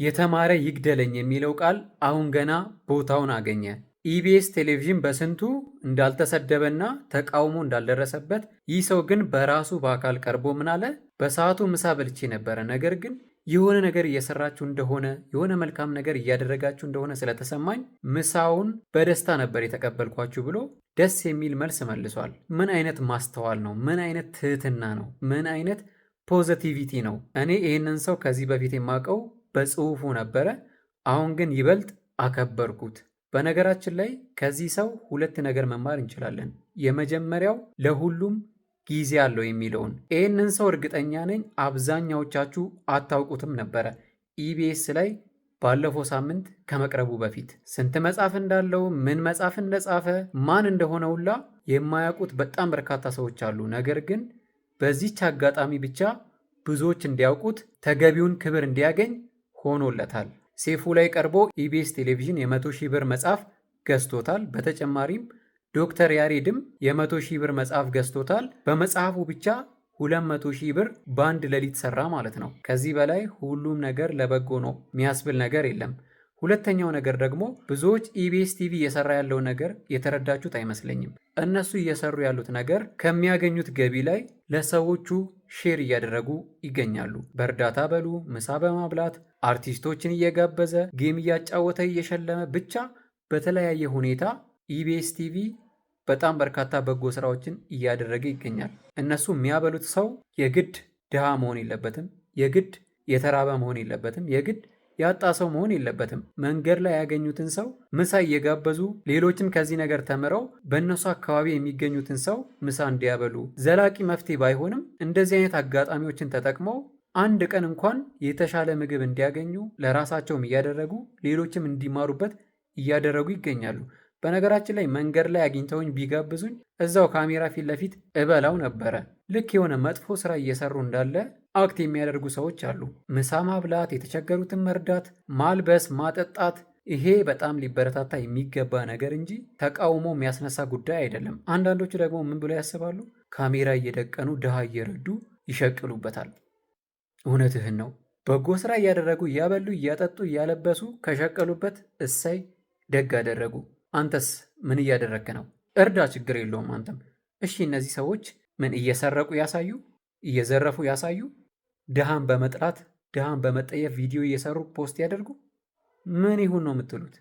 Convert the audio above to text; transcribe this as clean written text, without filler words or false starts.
የተማረ ይግደለኝ የሚለው ቃል አሁን ገና ቦታውን አገኘ። ኢቢኤስ ቴሌቪዥን በስንቱ እንዳልተሰደበና ተቃውሞ እንዳልደረሰበት፣ ይህ ሰው ግን በራሱ በአካል ቀርቦ ምን አለ? በሰዓቱ ምሳ በልቼ ነበረ፣ ነገር ግን የሆነ ነገር እየሰራችሁ እንደሆነ የሆነ መልካም ነገር እያደረጋችሁ እንደሆነ ስለተሰማኝ ምሳውን በደስታ ነበር የተቀበልኳችሁ ብሎ ደስ የሚል መልስ መልሷል። ምን አይነት ማስተዋል ነው? ምን አይነት ትህትና ነው? ምን አይነት ፖዘቲቪቲ ነው? እኔ ይህንን ሰው ከዚህ በፊት የማውቀው በጽሁፉ ነበረ። አሁን ግን ይበልጥ አከበርኩት። በነገራችን ላይ ከዚህ ሰው ሁለት ነገር መማር እንችላለን። የመጀመሪያው ለሁሉም ጊዜ አለው የሚለውን። ይህንን ሰው እርግጠኛ ነኝ አብዛኛዎቻችሁ አታውቁትም ነበረ። ኢቢኤስ ላይ ባለፈው ሳምንት ከመቅረቡ በፊት ስንት መጽሐፍ እንዳለው፣ ምን መጽሐፍ እንደጻፈ፣ ማን እንደሆነ ሁላ የማያውቁት በጣም በርካታ ሰዎች አሉ። ነገር ግን በዚች አጋጣሚ ብቻ ብዙዎች እንዲያውቁት ተገቢውን ክብር እንዲያገኝ ሆኖለታል። ሴፉ ላይ ቀርቦ ኢቢኤስ ቴሌቪዥን የ100,000 ብር መጽሐፍ ገዝቶታል። በተጨማሪም ዶክተር ያሬድም የ100,000 ብር መጽሐፍ ገዝቶታል። በመጽሐፉ ብቻ 200,000 ብር በአንድ ሌሊት ሰራ ማለት ነው። ከዚህ በላይ ሁሉም ነገር ለበጎ ነው የሚያስብል ነገር የለም። ሁለተኛው ነገር ደግሞ ብዙዎች ኢቢኤስ ቲቪ እየሰራ ያለው ነገር የተረዳችሁት አይመስለኝም። እነሱ እየሰሩ ያሉት ነገር ከሚያገኙት ገቢ ላይ ለሰዎቹ ሼር እያደረጉ ይገኛሉ። በእርዳታ በሉ፣ ምሳ በማብላት አርቲስቶችን እየጋበዘ ጌም እያጫወተ እየሸለመ ብቻ በተለያየ ሁኔታ ኢቢኤስ ቲቪ በጣም በርካታ በጎ ስራዎችን እያደረገ ይገኛል። እነሱ የሚያበሉት ሰው የግድ ድሃ መሆን የለበትም፣ የግድ የተራበ መሆን የለበትም፣ የግድ ያጣ ሰው መሆን የለበትም። መንገድ ላይ ያገኙትን ሰው ምሳ እየጋበዙ ሌሎችም ከዚህ ነገር ተምረው በእነሱ አካባቢ የሚገኙትን ሰው ምሳ እንዲያበሉ ዘላቂ መፍትሄ ባይሆንም እንደዚህ አይነት አጋጣሚዎችን ተጠቅመው አንድ ቀን እንኳን የተሻለ ምግብ እንዲያገኙ ለራሳቸውም እያደረጉ ሌሎችም እንዲማሩበት እያደረጉ ይገኛሉ። በነገራችን ላይ መንገድ ላይ አግኝተውኝ ቢጋብዙኝ እዛው ካሜራ ፊት ለፊት እበላው ነበረ። ልክ የሆነ መጥፎ ስራ እየሰሩ እንዳለ አክት የሚያደርጉ ሰዎች አሉ። ምሳ ማብላት፣ የተቸገሩትን መርዳት፣ ማልበስ፣ ማጠጣት፣ ይሄ በጣም ሊበረታታ የሚገባ ነገር እንጂ ተቃውሞ የሚያስነሳ ጉዳይ አይደለም። አንዳንዶቹ ደግሞ ምን ብለው ያስባሉ? ካሜራ እየደቀኑ ድሃ እየረዱ ይሸቅሉበታል። እውነትህን ነው። በጎ ስራ እያደረጉ እያበሉ እያጠጡ እያለበሱ ከሸቀሉበት እሰይ ደግ አደረጉ። አንተስ ምን እያደረግክ ነው? እርዳ፣ ችግር የለውም አንተም። እሺ እነዚህ ሰዎች ምን እየሰረቁ ያሳዩ? እየዘረፉ ያሳዩ? ድሃን በመጥላት ድሃን በመጠየፍ ቪዲዮ እየሰሩ ፖስት ያደርጉ? ምን ይሁን ነው የምትሉት?